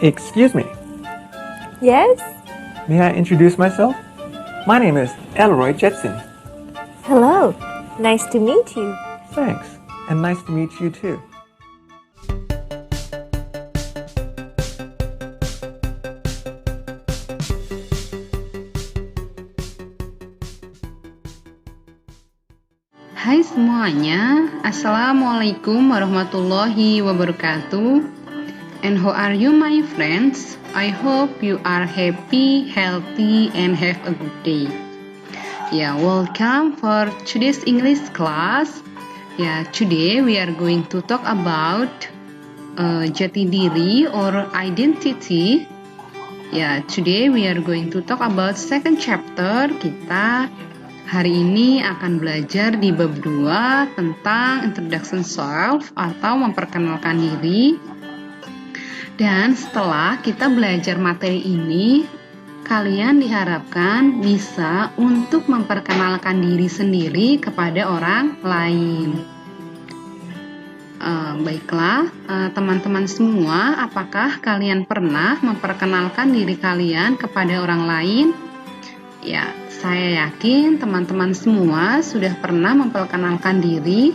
Excuse me, Yes? may I introduce myself? My name is Elroy Jetson. Hello. Nice to meet you. Thanks, and nice to meet you too. Hai semuanya, Assalamualaikum warahmatullahi wabarakatuh. And how are you my friends? I hope you are happy, healthy, and have a good day. Welcome for today's English class. Today we are going to talk about jati diri or identity. Today we are going to talk about second chapter. Kita hari ini akan belajar di bab 2 tentang introduction self atau memperkenalkan diri. Dan setelah kita belajar materi ini, kalian diharapkan bisa untuk memperkenalkan diri sendiri kepada orang lain. Baiklah, teman-teman semua, apakah kalian pernah memperkenalkan diri kalian kepada orang lain? Saya yakin teman-teman semua sudah pernah memperkenalkan diri,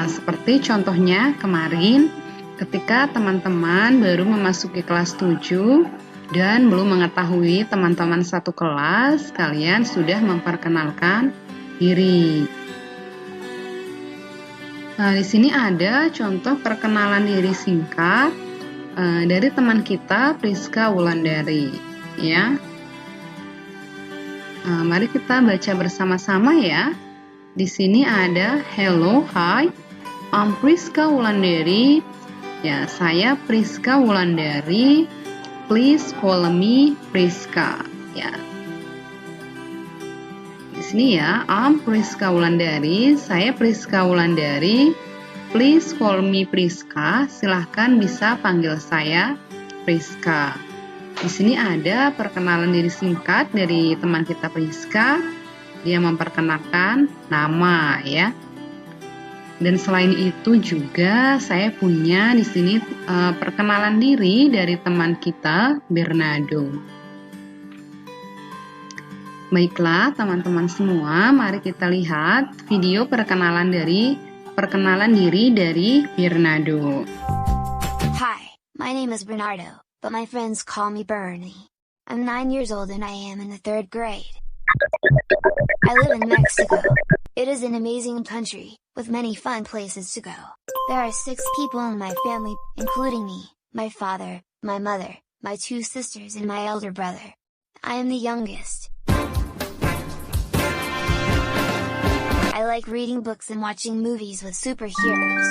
seperti contohnya kemarin ketika teman-teman baru memasuki kelas 7 dan belum mengetahui teman-teman satu kelas, kalian sudah memperkenalkan diri. Di sini ada contoh perkenalan diri singkat dari teman kita Priska Wulandari. Mari kita baca bersama-sama ya. Di sini ada hello, hi, I'm Priska Wulandari. Saya Priska Wulandari. Please call me Priska. Di sini ya, I'm Priska Wulandari. Saya Priska Wulandari. Please call me Priska. Silahkan bisa panggil saya Priska. Di sini ada perkenalan diri singkat dari teman kita Priska. Dia memperkenalkan nama ya. Dan selain itu juga saya punya di sini perkenalan diri dari teman kita Bernardo. Baiklah teman-teman semua, mari kita lihat video perkenalan diri dari Bernardo. Hi, my name is Bernardo, but my friends call me Bernie. I'm 9 years old and I am in the 3rd grade. I live in Mexico. It is an amazing country, with many fun places to go. There are 6 people in my family, including me, my father, my mother, my 2 sisters and my elder brother. I am the youngest. I like reading books and watching movies with superheroes.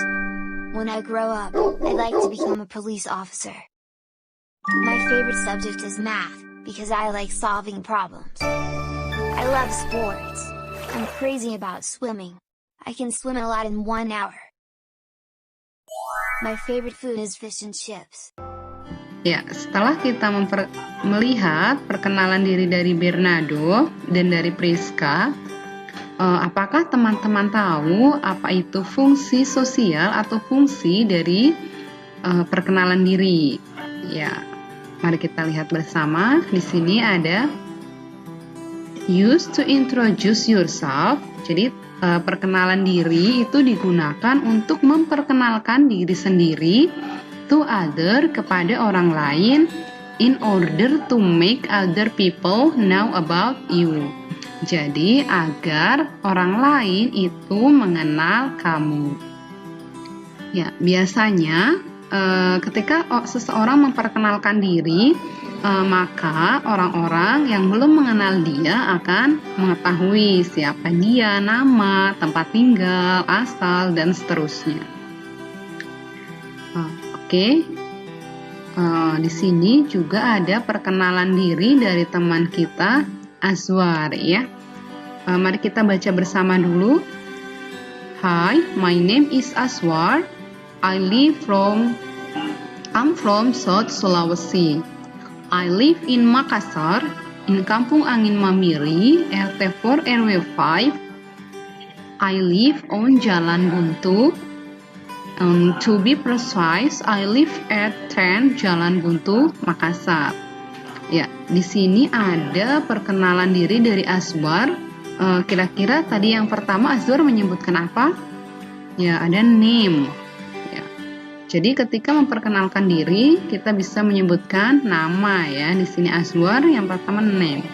When I grow up, I'd like to become a police officer. My favorite subject is math, because I like solving problems. I love sports. I'm crazy about swimming. I can swim a lot in 1 hour. My favorite food is fish and chips. Setelah kita melihat perkenalan diri dari Bernardo dan dari Priska, apakah teman-teman tahu apa itu fungsi sosial atau fungsi dari perkenalan diri? Mari kita lihat bersama. Di sini ada use to introduce yourself. Jadi perkenalan diri itu digunakan untuk memperkenalkan diri sendiri to other, kepada orang lain, in order to make other people know about you. Jadi agar orang lain itu mengenal kamu. Biasanya ketika seseorang memperkenalkan diri, maka orang-orang yang belum mengenal dia akan mengetahui siapa dia, nama, tempat tinggal, asal, dan seterusnya. Di sini juga ada perkenalan diri dari teman kita Azwar ya. Mari kita baca bersama dulu. Hi, my name is Azwar. I'm from South Sulawesi. I live in Makassar, in Kampung Angin Mamiri, RT4 RW5. I live on Jalan Buntu. To be precise, I live at 10 Jalan Buntu, Makassar. Ya, di sini ada perkenalan diri dari Azwar. Kira-kira tadi yang pertama Azwar menyebutkan apa? Ya, ada name. Ya. Jadi ketika memperkenalkan diri, kita bisa menyebutkan nama ya. Di sini Azwar yang pertama name.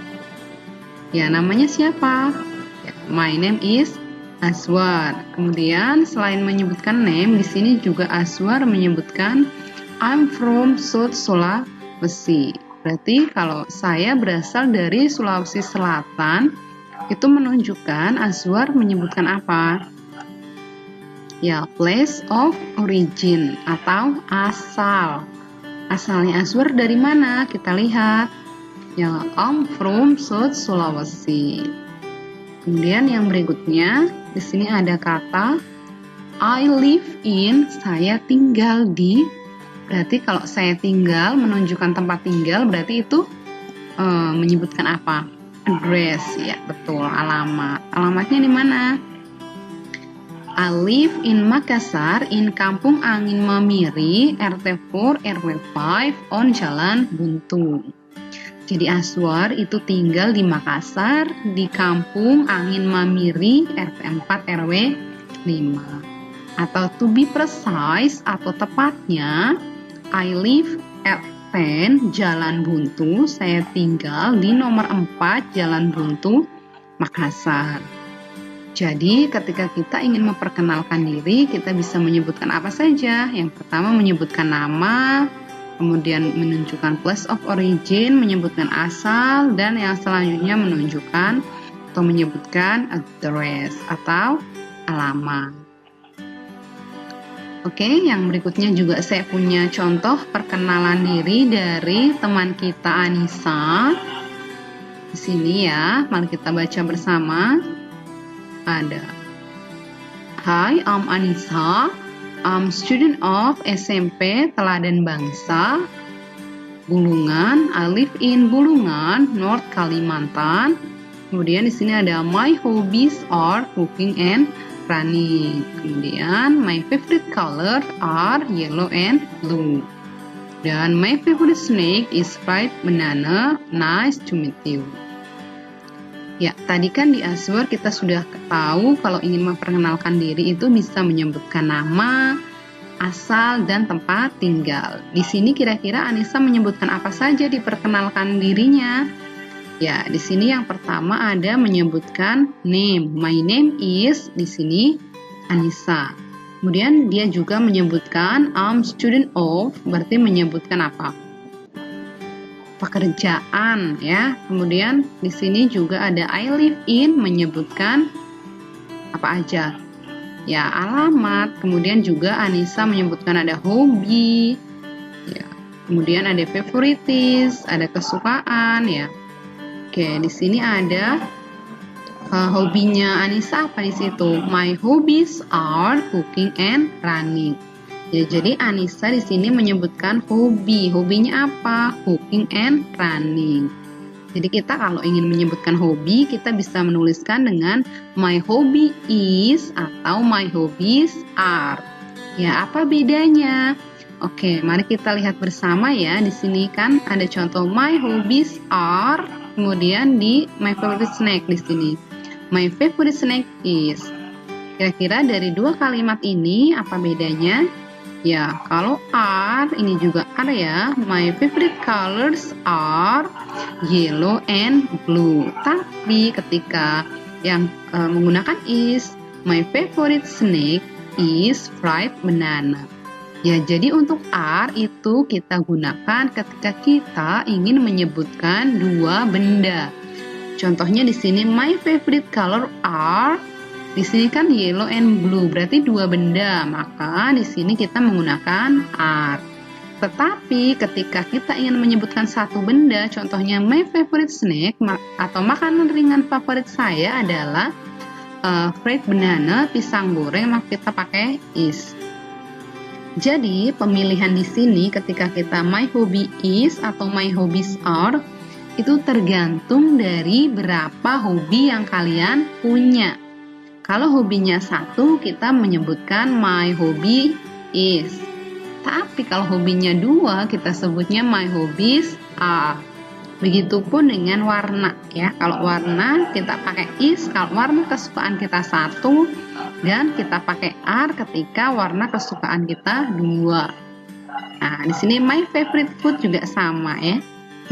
Ya, namanya siapa? Ya, my name is Azwar. Kemudian selain menyebutkan name, di sini juga Azwar menyebutkan I'm from South Sulawesi. Berarti kalau saya berasal dari Sulawesi Selatan, itu menunjukkan Azwar menyebutkan apa? Ya, place of origin atau asal. Asalnya Azwar dari mana? Kita lihat. Ya, I'm from South Sulawesi. Kemudian yang berikutnya, di sini ada kata I live in, saya tinggal di. Berarti kalau saya tinggal menunjukkan tempat tinggal, berarti itu menyebutkan apa? Address, ya betul, alamat. Alamatnya di mana? I live in Makassar, in Kampung Angin Mamiri, RT4, RW5, on Jalan Buntu. Jadi Azwar itu tinggal di Makassar, di Kampung Angin Mamiri, RT4 RW 5. Atau to be precise atau tepatnya, I live at 10 Jalan Buntu, saya tinggal di nomor 4 Jalan Buntu, Makassar. Jadi ketika kita ingin memperkenalkan diri, kita bisa menyebutkan apa saja. Yang pertama menyebutkan nama, kemudian menunjukkan place of origin, menyebutkan asal, dan yang selanjutnya menunjukkan atau menyebutkan address atau alamat. Oke, yang berikutnya juga saya punya contoh perkenalan diri dari teman kita Anissa. Di sini ya, mari kita baca bersama. Ada, Hi, I'm Anissa. I'm student of SMP Teladan Bangsa, Bulungan. I live in Bulungan, North Kalimantan. Kemudian di sini ada my hobbies are cooking and running. Kemudian my favorite color are yellow and blue. Dan my favorite snack is fried banana. Nice to meet you. Ya, tadi kan di Azwar kita sudah tahu kalau ingin memperkenalkan diri itu bisa menyebutkan nama, asal, dan tempat tinggal. Di sini kira-kira Anissa menyebutkan apa saja diperkenalkan dirinya? Ya, di sini yang pertama ada menyebutkan name. My name is, di sini Anissa. Kemudian dia juga menyebutkan I'm student of, berarti menyebutkan apa? Pekerjaan ya. Kemudian di sini juga ada I live in, menyebutkan apa aja? Ya, alamat. Kemudian juga Anissa menyebutkan ada hobi. Ya. Kemudian ada favorites, ada kesukaan ya. Oke, di sini ada hobinya Anissa apa di situ? My hobbies are cooking and running. Ya, jadi Anissa di sini menyebutkan hobi. Hobinya apa? Cooking and running. Jadi kita kalau ingin menyebutkan hobi, kita bisa menuliskan dengan my hobby is atau my hobbies are. Ya, apa bedanya? Oke, mari kita lihat bersama ya. Di sini kan ada contoh my hobbies are, kemudian di my favorite snack di sini. My favorite snack is. Kira-kira dari dua kalimat ini apa bedanya? Ya, kalau are, ini juga are ya. My favorite colors are yellow and blue. Tapi ketika yang menggunakan is, my favorite snack is fried banana. Ya, jadi untuk are itu kita gunakan ketika kita ingin menyebutkan dua benda. Contohnya di sini my favorite color are. Di sini kan yellow and blue, berarti dua benda, maka di sini kita menggunakan are. Tetapi ketika kita ingin menyebutkan satu benda, contohnya my favorite snack atau makanan ringan favorit saya adalah fried banana, pisang goreng, maka kita pakai is. Jadi pemilihan di sini ketika kita my hobby is atau my hobbies are itu tergantung dari berapa hobi yang kalian punya. Kalau hobinya satu, kita menyebutkan my hobby is. Tapi kalau hobinya 2, kita sebutnya my hobbies are. Begitupun dengan warna ya. Kalau warna kita pakai is kalau warna kesukaan kita 1, dan kita pakai are ketika warna kesukaan kita 2. Nah, di sini my favorite food juga sama ya.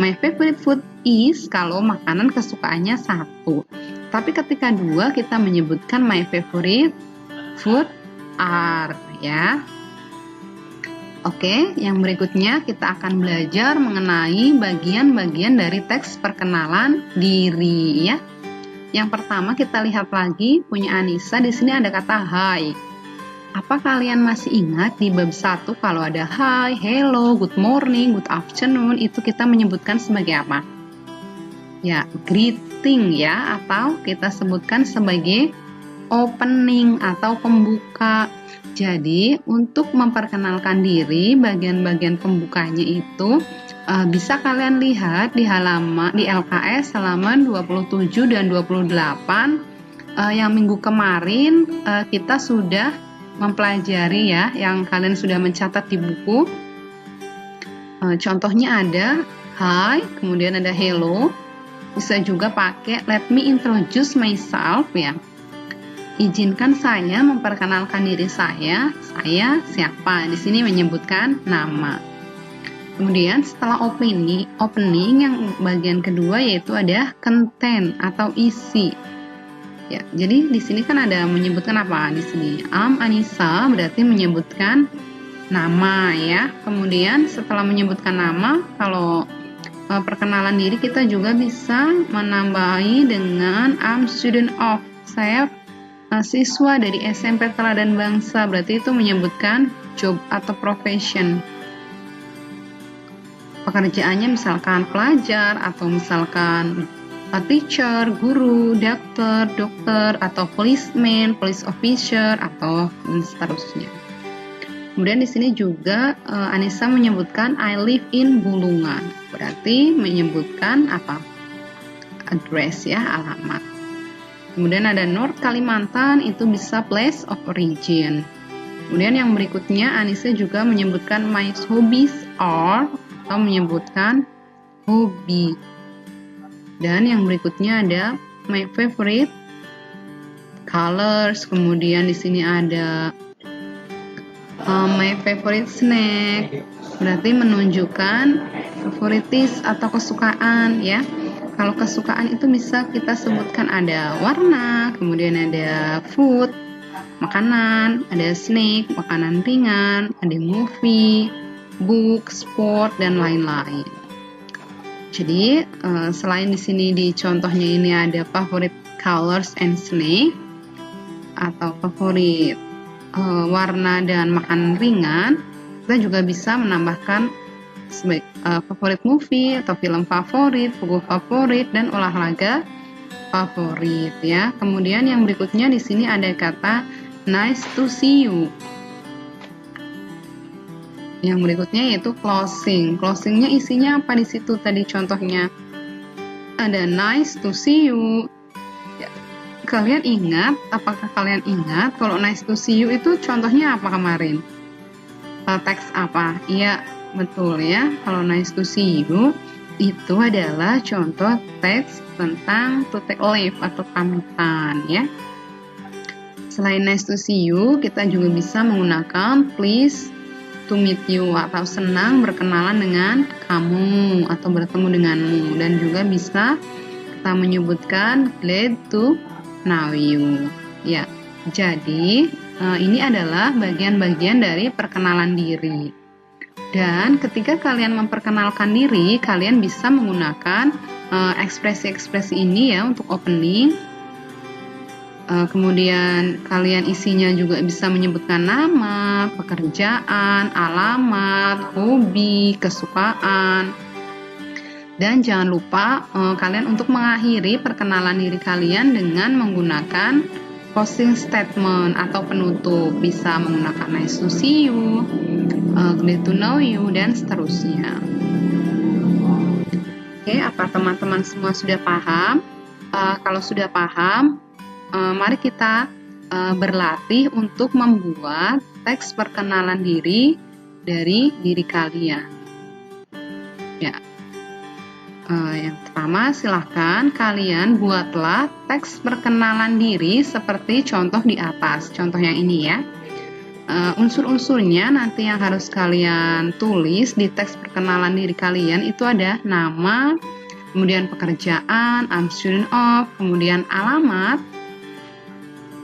My favorite food is kalau makanan kesukaannya 1. Tapi ketika 2 kita menyebutkan my favorite food are ya. Oke, yang berikutnya kita akan belajar mengenai bagian-bagian dari teks perkenalan diri ya. Yang pertama kita lihat lagi punya Anissa, di sini ada kata hi. Apa kalian masih ingat di bab 1 kalau ada hi, hello, good morning, good afternoon itu kita menyebutkan sebagai apa? Ya, greeting ya, atau kita sebutkan sebagai opening atau pembuka. Jadi, untuk memperkenalkan diri, bagian-bagian pembukanya itu bisa kalian lihat di LKS halaman 27 dan 28. Yang minggu kemarin kita sudah mempelajari ya, yang kalian sudah mencatat di buku. Contohnya ada hi, kemudian ada hello. Bisa juga pakai let me introduce myself ya. Izinkan saya memperkenalkan diri saya. Saya siapa? Di sini menyebutkan nama. Kemudian setelah opening yang bagian kedua yaitu ada content atau isi. Ya, jadi di sini kan ada menyebutkan apa di sini? Anissa berarti menyebutkan nama ya. Kemudian setelah menyebutkan nama, kalau perkenalan diri kita juga bisa menambahi dengan student of. Saya siswa dari SMP Teladan Bangsa, berarti itu menyebutkan job atau profession. Pekerjaannya misalkan pelajar atau misalkan teacher, guru, dokter, atau policeman, police officer, atau dan seterusnya. Kemudian di sini juga Anissa menyebutkan I live in Bulungan, berarti menyebutkan apa? Address ya, alamat. Kemudian ada North Kalimantan, itu bisa place of origin. Kemudian yang berikutnya Anissa juga menyebutkan my hobbies are, atau menyebutkan hobi. Dan yang berikutnya ada my favorite colors. Kemudian di sini ada my favorite snack, berarti menunjukkan favoritis atau kesukaan ya. Kalau kesukaan itu bisa kita sebutkan ada warna, kemudian ada food, makanan, ada snack, makanan ringan, ada movie, book, sport, dan lain-lain. Jadi selain di sini di contohnya ini ada favorite colors and snack atau favorit warna dan makanan ringan, kita juga bisa menambahkan favorit movie atau film favorit, buku favorit, dan olahraga favorit ya. Kemudian yang berikutnya di sini ada kata nice to see you. Yang berikutnya yaitu closing. Closingnya isinya apa di situ tadi contohnya? Ada nice to see you. Ya, kalian ingat? Apakah kalian ingat kalau nice to see you itu contohnya apa kemarin? Teks apa? Iya. Betul ya, kalau nice to see you itu adalah contoh teks tentang to take leave atau pamitan ya. Selain nice to see you, kita juga bisa menggunakan please to meet you atau senang berkenalan dengan kamu atau bertemu denganmu, dan juga bisa kita menyebutkan glad to know you ya. Jadi ini adalah bagian-bagian dari perkenalan diri. Dan ketika kalian memperkenalkan diri, kalian bisa menggunakan ekspresi-ekspresi ini ya untuk opening. Kemudian kalian isinya juga bisa menyebutkan nama, pekerjaan, alamat, hobi, kesukaan. Dan jangan lupa kalian untuk mengakhiri perkenalan diri kalian dengan menggunakan closing statement atau penutup. Bisa menggunakan nice to see you, glad to know you, dan seterusnya. Oke, apa teman-teman semua sudah paham? Kalau sudah paham, mari kita berlatih untuk membuat teks perkenalan diri dari diri kalian. Ya, yang pertama silahkan kalian buatlah teks perkenalan diri seperti contoh di atas, contoh yang ini ya. Unsur-unsurnya nanti yang harus kalian tulis di teks perkenalan diri kalian itu ada nama, kemudian pekerjaan, I'm student of, kemudian alamat.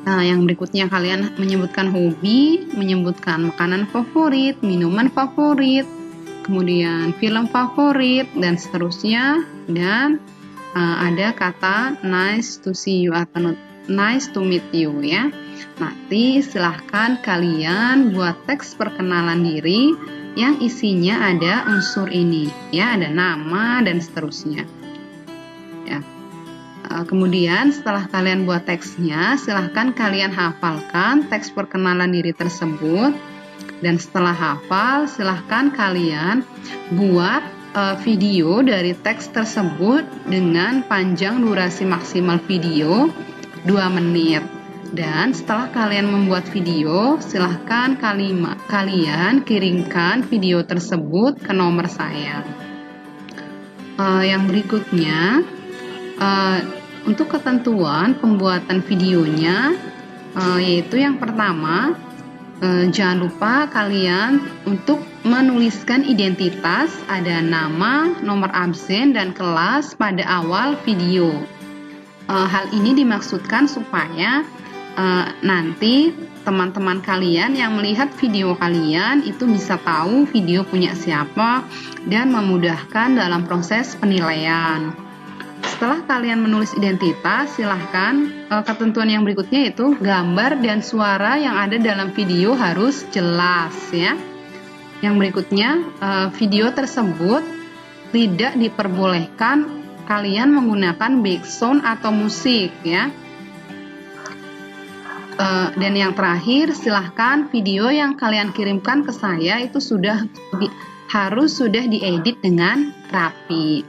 Yang berikutnya kalian menyebutkan hobi, menyebutkan makanan favorit, minuman favorit, kemudian film favorit, dan seterusnya. Dan ada kata nice to see you atau nice to meet you ya. Nanti silahkan kalian buat teks perkenalan diri yang isinya ada unsur ini ya, ada nama dan seterusnya ya. Kemudian setelah kalian buat teksnya, silahkan kalian hafalkan teks perkenalan diri tersebut. Dan setelah hafal, silahkan kalian buat video dari teks tersebut dengan panjang durasi maksimal video 2 menit. Dan setelah kalian membuat video, silahkan kalian kirimkan video tersebut ke nomor saya. Yang berikutnya, untuk ketentuan pembuatan videonya, yaitu yang pertama, jangan lupa kalian untuk menuliskan identitas, ada nama, nomor absen, dan kelas pada awal video. Hal ini dimaksudkan supaya nanti teman-teman kalian yang melihat video kalian itu bisa tahu video punya siapa dan memudahkan dalam proses penilaian. Setelah kalian menulis identitas, silahkan ketentuan yang berikutnya itu gambar dan suara yang ada dalam video harus jelas ya. Yang berikutnya, video tersebut tidak diperbolehkan kalian menggunakan background atau musik ya. Dan yang terakhir, silahkan video yang kalian kirimkan ke saya itu harus sudah diedit dengan rapi.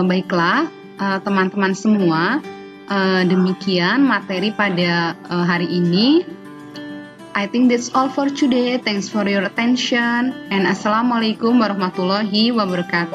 Baiklah teman-teman semua, demikian materi pada hari ini. I think that's all for today. Thanks for your attention and assalamualaikum warahmatullahi wabarakatuh.